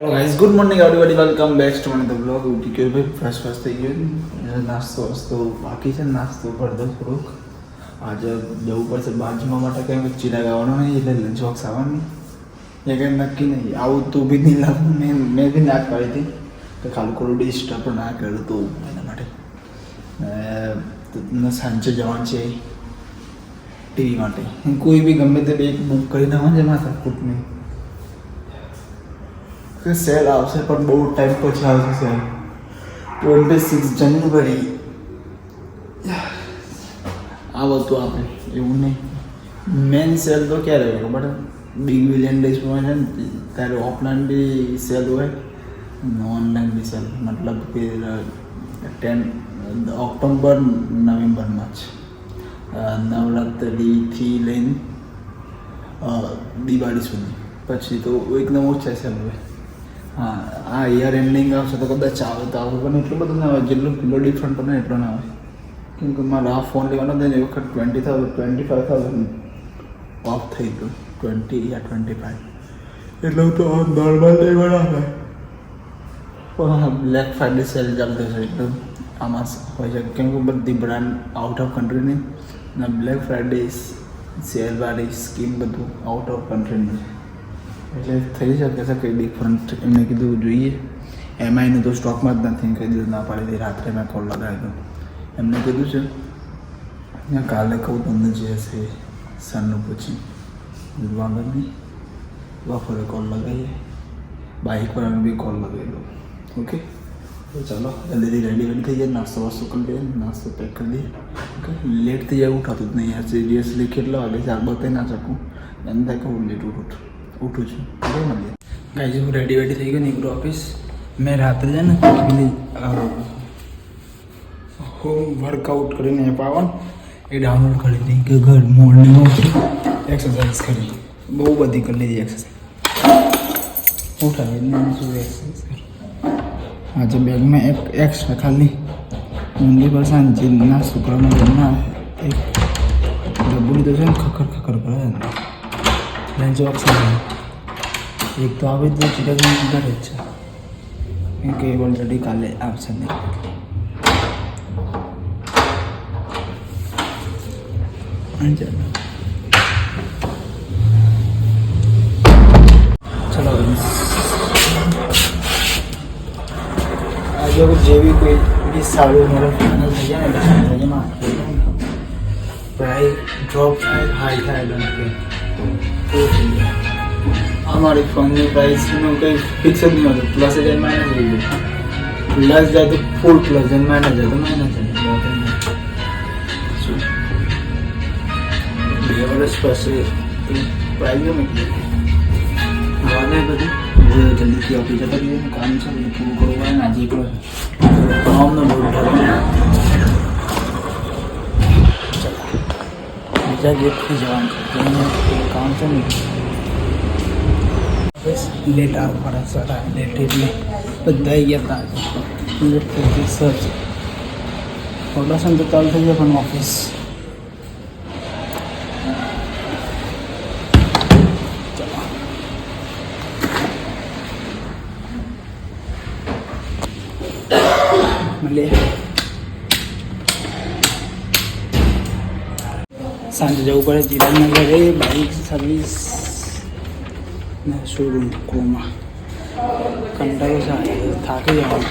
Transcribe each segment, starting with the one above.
Hello guys, good morning everybody, welcome back to my the blog. ઉઠી ગયો ભાઈ, fresh થઈ ગયો. નાસ્તો બાકી છે, નાસ્તો કરી દો થોડુંક. આજે જવું પડશે બાજુમાં માટે કંઈ ચીડા ગાવાનો નહીં, એટલે લંચ બોક્સ આવવાની એ કંઈ નક્કી નહીં. આવું તું બી નહીં લાવું, મેં બી ના પાડી હતી તો ખાલી ખોટું ડિસ્ટર્બ ના કર્યું તું એના માટે. સાંજે જવાનું છે ટીવી માટે. કોઈ બી ગમે તે એક બુક કરીને આવવાનું છે, માથા કૂટ નહીં. સેલ આવશે પણ બહુ ટાઈમ પછી આવશે સેલ. 26 જાન્યુઆરી આવો તો આપણે એવું નહીં. મેન સેલ તો ક્યારે હોય ખબર? બિગ બિલિયન ડેઝમાં છે ને, ત્યારે ઓફલાઈન બી સેલ હોય, ઓનલાઈન બી સેલ. મતલબ કે 10 ઓક્ટોબર નવેમ્બરમાં જ નવરાત્રિથી લઈને દિવાળી સુધી. પછી તો એકદમ ઓછા સેલ હોય. હા, આ યર એન્ડિંગ આવશે તો કદાચ આવે તો આવે, પણ એટલું બધું ના આવે. જેટલું કિલો ડિફરન્ટ પડે એટલો ના આવે. કેમ કે મારે આ ફોન લેવાનો હતો ને એ વખત 25,000 ઓફ થઈ ગયું. 20 યા 25 એટલે તો નોર્મલ લેવાનો આવે. પણ બ્લેક ફ્રાઈડે સેલ ચાલતો છે એટલે આમાં હોય છે. કેમ કે બધી બ્રાન્ડ આઉટ ઓફ કન્ટ્રીની ને બ્લેક ફ્રાઈડે સેલવાળી સ્કીમ બધું આઉટ ઓફ કન્ટ્રીની, એટલે થઈ શકે છે કંઈ ડિફરન્ટ. એમને કીધું જોઈએ. એમઆઈનું તો સ્ટોકમાં જ નથી, કહી દીધું ના પાડી દીધી. રાત્રે મેં કોલ લગાવી દઉં, એમને કીધું છે કાલે કહું તમને જે હશે સનનું પૂછી વાંધો નહીં. બપોરે કોલ લગાવીએ, બાઇક પર અમે બી કોલ લગાવી દઉં. ઓકે, તો ચાલો જલ્દીથી રેડી થઈ જાય. નાસ્તો વાસ્તો કરી દઈએ, નાસ્તો પેક કરી દઈએ. ઓકે, લેટ થઈ જાય ઉઠાતું જ નહીં યાર. સિરિયસલી કેટલા વાગે છે આ બતાવી ના શકું. એમ થાય કે હું લેટ ઉઠું છું. ઓકે, મળીએ ગાઈઝ. હું રેડી થઈ ગયો, નીકળું ઓફિસ. મેં રાત્રે છે ને હોમ વર્કઆઉટ કરીને એપ આવવાનું એ ડાઉનલોડ કરી હતી કે ઘર મોર્નિંગમાં એક્સરસાઇઝ કરી. બહુ બધી કરી લીધી એક્સરસાઇઝ. ઉઠાવી શું એક્સરસાઇઝ કરી. આજે બેગમાં એક એક્સ્ટ્રા ખાલી ઓનલી પર સાંજે નાસ્તો કરવામાં જમવા એક ડબ્બુની તો છે ને ખખર કરે લંચ બોક્સ. એક તો આવે તો ચીડા ઘરે જ છે કે ઓલરેડી કાલે આવશે નહીં. ચલો આજે જેવી કોઈ બી સારું મારો ફાઇનલ થઈ જાય ને એમાં પ્રાઇસ ડ્રોપ થાય, હાઈ થાય, ડોન્ટ કે અમારી ફોનની પ્રાઇસનું કંઈ ફિક્સ જ નહીં હોતું. પ્લસ જાય માઇનસ થઈ જાય, પ્લસ જાય તો ફૂલ પ્લસ જાય, માઇનસ જાય તો માઇનસ જાય. શું 2 વર્ષ પછી પ્રાઇસ ગમે બધું જલ્દીથી આપી જતા રહીએ. કામ છે બધું પૂરું કરવું હોય ને. આજે એકલો કામનો લોડ બીજા ગેટથી જવાનું છે, કામ છે ને લેટ આવવા પડે. સર લેટ એટલે બધા ગયા હતા. લેટ થઈ ગઈ સર. પ્રોડક્શન તો ચાલુ થઈ જાય પણ ઓફિસ મળીએ. સાંજે જવું પડે જીરાજના ઘરે બાઇક સર્વિસ ને શોરૂમ કોમાં. કંટાળો છે, થાકી જવાનું.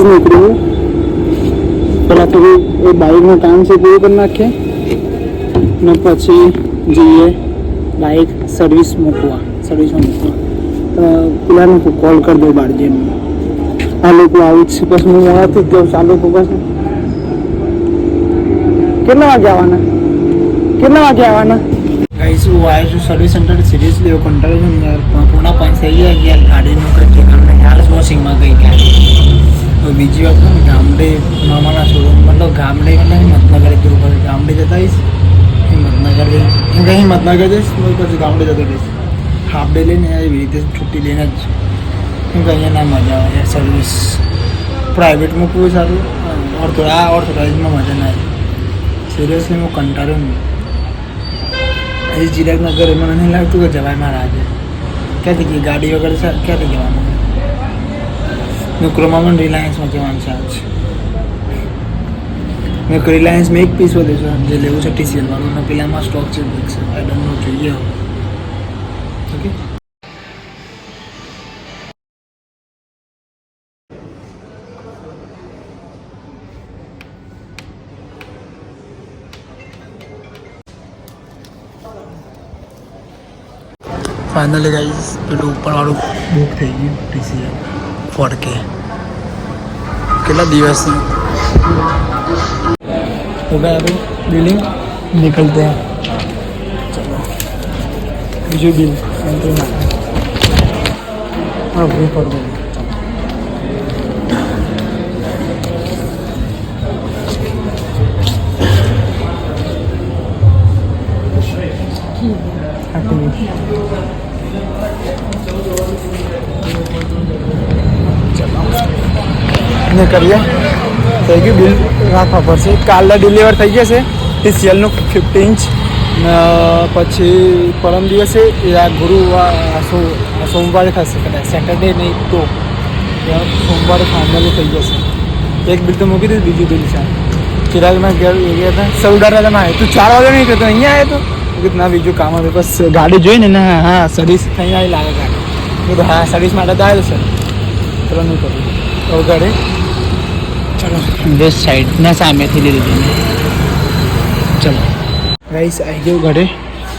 નીકળ્યું પેલા તો એ બાઇકનું કામ છે પૂરું કરી નાખીએ ને પછી જઈએ બાઇક સર્વિસમાં મૂકવા. તો પેલાને કોલ કરી દઉં બહાર જઈને. આ લોકો આવું જ છે. પછી હું મોડાથી જ જાઉં. ચાલુ તો પછી કેટલા વાગે આવવાના ગાઈસ? હું આવ્યો છું સર્વિસ સેન્ટર. સિરિયસલી એવું કંટાળો છે ને યાર. પૂર્ણ 5 થઈ ગયા યાર. ગાડીનું કંઈ ઠેકાણ નહીં. હાલ વોશિંગમાં ગઈ ગયા. બીજી વાત ને ગામડે મામાના શોરૂમ, મતલબ ગામડે હિંમતનગર જવું પડે. ગામડે જતા આવીશ હિંમતનગર જઈશ પછી ગામડે જતો રહીશ. હાફ ડે લઈને એવી રીતે છુટ્ટી લઈને જ. કેમ કે અહીંયા ના મજા આવે યાર. સર્વિસ પ્રાઇવેટ મૂકવું સારું, ઓર્થોડાઇઝમાં મજા ના આવે. સિરિયસલી હું કંટાળ્યો નહીં. એ ચિરાગના ઘરે મને નહીં લાગતું કે જવાય મારા આજે. ક્યાંથી ગઈ ગાડી વગર ક્યાંથી જવાનું? નોકરોમાં પણ રિલાયન્સમાં જવાનું છે આજ. મેં રિલાયન્સમાં એક પીસ વધે છે જે લેવું છે TCL વાળું ને પેલામાં સ્ટોક છે આઈ ડોન્ટ નો જોઈએ. ઓકે ફાઇનલી ગાઈસ પેલું ઉપરવાળું બુક થઈ ગયું TCL 4K. કેટલા દિવસ हो गया अभी बिलिंग निकलते हैं. चलो बीजू बिल एंट्री मार हाँ वही पड़ गई. चलो करिए થઈ ગયું બિલ રાખવા પડશે. કાલે ડિલિવર થઈ જશે TCLનું 50 ઇંચ. પછી પરમ દિવસે આ ગુરુવાર સોમવારે થશે કદાચ સેટરડે નહીં તો સોમવારે ફાઇનલી થઈ જશે. એક બિલ તો મૂકી દીધું બીજું બિલ છે. ચિરાગના ઘેર ગયા હતા સૌડારામાં આવ્યો. તું 4 વાગે નહીં તો અહીંયા આવ્યો તો ના બીજું કામ હતું બસ ગાડી જોઈને ને હા સર્વિસ અહીંયા આવી લાગે ગાડી. હા સર્વિસ માટે તો આવ્યો સર ચલો નહીં કરું તો ગાડી. ચલો વેસ્ટ સાઈડ ના સામેથી લીધી. ચલો ગાઈસ આવી ગયું ઘરે.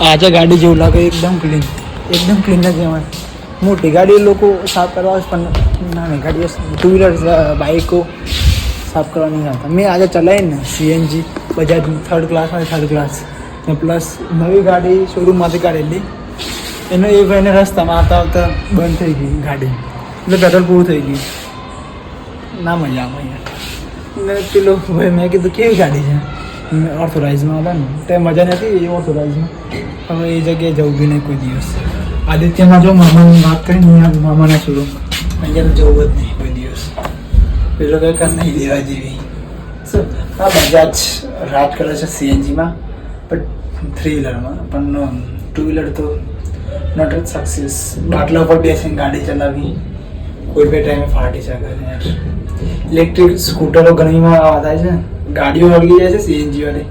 આજે ગાડી જેવું લાગે એકદમ ક્લીન જ કહેવાય. મોટી ગાડી લોકો સાફ કરવા પણ નાની ગાડી 2 વ્હીલર બાઇકો સાફ કરવા નહીં આવતા. મેં આજે ચલાવી ને CNG બજાજ 3rd ક્લાસ ને પ્લસ નવી ગાડી શોરૂમમાંથી કાઢેલી. એનો એ ભાઈને રસ્તામાં આવતા બંધ થઈ ગઈ ગાડી એટલે પેટ્રોલ પૂરું થઈ ગયું. ના મજા આવે યાર. ને પેલો ભાઈ મેં કીધું કેવી ગાડી છે ઓર્થોરાઇઝમાં હતા ને તે મજા નથી એ ઓર્થોરાઇઝમાં. હવે એ જગ્યાએ જવું બી નહીં કોઈ દિવસ. આદિત્યમાં જો મામાની વાત કરીને મામાના છોડું અહીંયા તો જવું જ નહીં કોઈ દિવસ. પેલો કંઈ કર નહીં લેવા જેવી. હા બજાજ રાત કરે છે CNGમાં બટ 3 વ્હીલરમાં પણ 2 વ્હીલર તો નોટ એટ સક્સેસ. બાટલા પર બેસીને ગાડી ચલાવી કોઈ બે ટાઈમે ફાટી શકે યાર. ઇલેક્ટ્રિક સ્કૂટરો ઘણીમાં આવા થાય છે. ગાડીઓ વળગી જાય છે CNG વાળી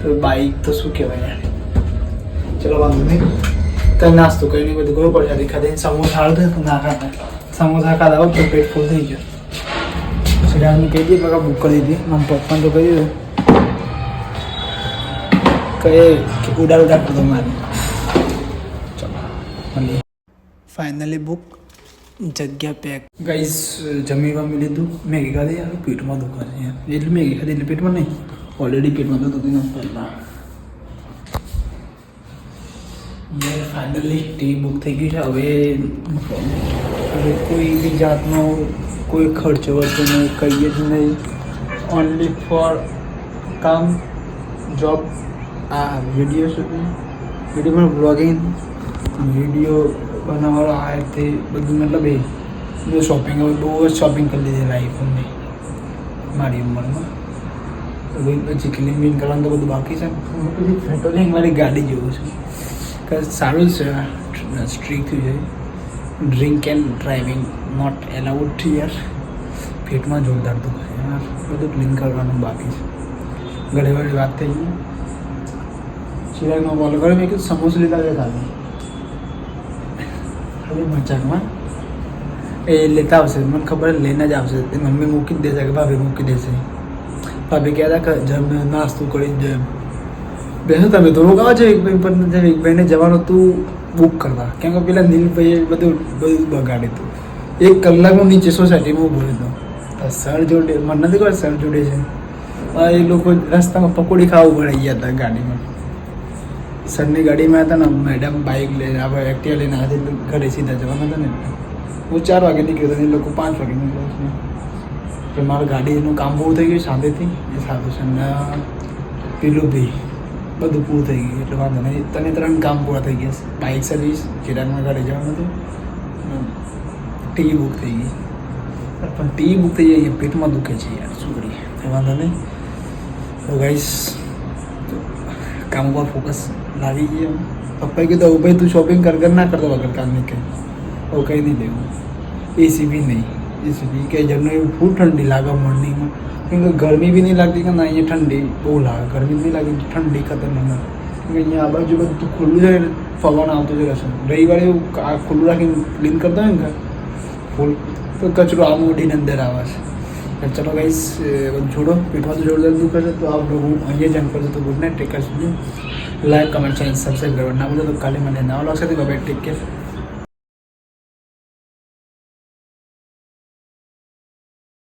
તો બાઇક તો શું કહેવાય યાર. ચલો વાંધો નહીં કંઈ નાસ્તો કરીને બધું કરવું પડશે. દેખાતી સમોસા આવડે તો ના ખાતા સમોસા ખાતા હોત તો પેટ ફૂલ થઈ ગયો. સિરાજને કહી દીધી બકા બુક કરી દીધી. મમ્મી પપ્પાને તો કહી દીધું કે ઉડા કરતો મારે. ચલો મળીએ. ફાઇનલી બુક જગ્યા પેક. ગાઈસ જમી વમી લીધું. મેગી ખાધી યાર પેટમાં દુખે છે યાર. એટલે મેગી ખાધી એટલે પેટમાં નહીં ઓલરેડી પેટમાં તો દુખી ન પહેલાં યાર. ફાઇનલી ટી બુક થઈ ગઈ છે. હવે કોઈ બી જાતનો કોઈ ખર્ચો વળતો નહીં કંઈ જ નહીં. ઓનલી ફોર કામ જોબ આ વિડીયો શૂટિંગ વિડીયોમાં બ્લોગિંગ વિડીયો બનાવવાનો આ તે બધું મતલબ એ બહુ શોપિંગ હવે બહુ જ શોપિંગ કરી લીધી લાઈફની મારી ઉંમરમાં. હવે પછી ક્લીન બીન કરવાનું તો બધું બાકી છે. પછી પેટ્રોલિંગ મારી ગાડી જેવું છે કે સારું જ છે. સ્ટ્રીક થઈ જાય. Drink and driving not allowed યાર. પેટમાં જોરદાર દુખે યાર. બધું ક્લીન કરવાનું બાકી છે. ઘરે વાળી વાત થઈ ગઈ. ચિરાગમાં બોલ કરે મેં કીધું સમોસા લીધા છે ખાલી મજાકમાં એ લેતા આવશે મને ખબર લઈને જ આવશે. મમ્મી મૂકી જ દેશે કે ભાભી મૂકી દેશે. ભાભી કહેતા કે જમ નાસ્તો કરી જ બેસો તમે તો રોકાવા છો એક ભાઈ પણ એક ભાઈને જવાનું તું બુક કરવા કેમ કે પેલા નીલભાઈએ બધું બગાડ્યું હતું. 1 કલાકમાં નીચે સોસાયટીમાં ઊભો હતો. સર જોડે મને નથી ખબર સર જોડે છે. એ લોકો રસ્તામાં પકોડી ખાવું પડી ગયા હતા ગાડીમાં. સરની ગાડીમાં હતા ને મેડમ બાઇક લઈને આપણે એક્ટિવા લઈને આજે ઘરે સીધા જવાના હતા ને હું 4 વાગે નીકળ્યો હતો એ લોકો 5 વાગે નીકળ્યો છે. કે મારું ગાડીનું કામ પૂરું થઈ ગયું શાંતિથી એ સારું છે. ને પેલું બી બધું પૂરું થઈ ગયું એટલે વાંધો નહીં. 3 કામ પૂરા થઈ ગયા છે. બાઇક સર્વિસ ચિરાગમાં ઘરે જવાનું હતું. ટી બુક થઈ ગઈ પણ ટી બુક થઈ જાય પેટમાં દુખે છે યાર શું કરીએ. વાંધો નહીં. તો ગાઈસ કામ ઉપર ફોકસ લાવી ગયા. પપ્પાએ કીધું ભાઈ તું શોપિંગ કર ના કરતો વગર કામની કંઈ હવે કંઈ નહીં લેવું. એસી બી નહીં, એસી બી કે જમને ફૂલ ઠંડી લાગે મોર્નિંગમાં, કેમ કે ગરમી બી નહીં લાગતી કે ના અહીંયા ઠંડી બહુ લાગે, ગરમી નહીં લાગતી ઠંડી ખતરનાક લાગે. કેમ કે અહીંયા આ બાજુ બધું ખુલ્લું છે, પવન આવતો છે રસ્તો. રવિવારે એવું આ ખુલ્લું રાખીને ક્લીન કરતા હોય ને ફૂલ તો કચરો આ મોઢીને અંદર આવે છે. ચલો ગાઈસ છોડો, પેટમાં તો જોરદાર દુઃખ છે. તો આ હું અહીંયા જ એમ કરજો. તો good night, take care, like comment channel subscribe કરવા ના બોલો. તો કાલે મને નવા લાગશે. તો બાય, ટેક કેર.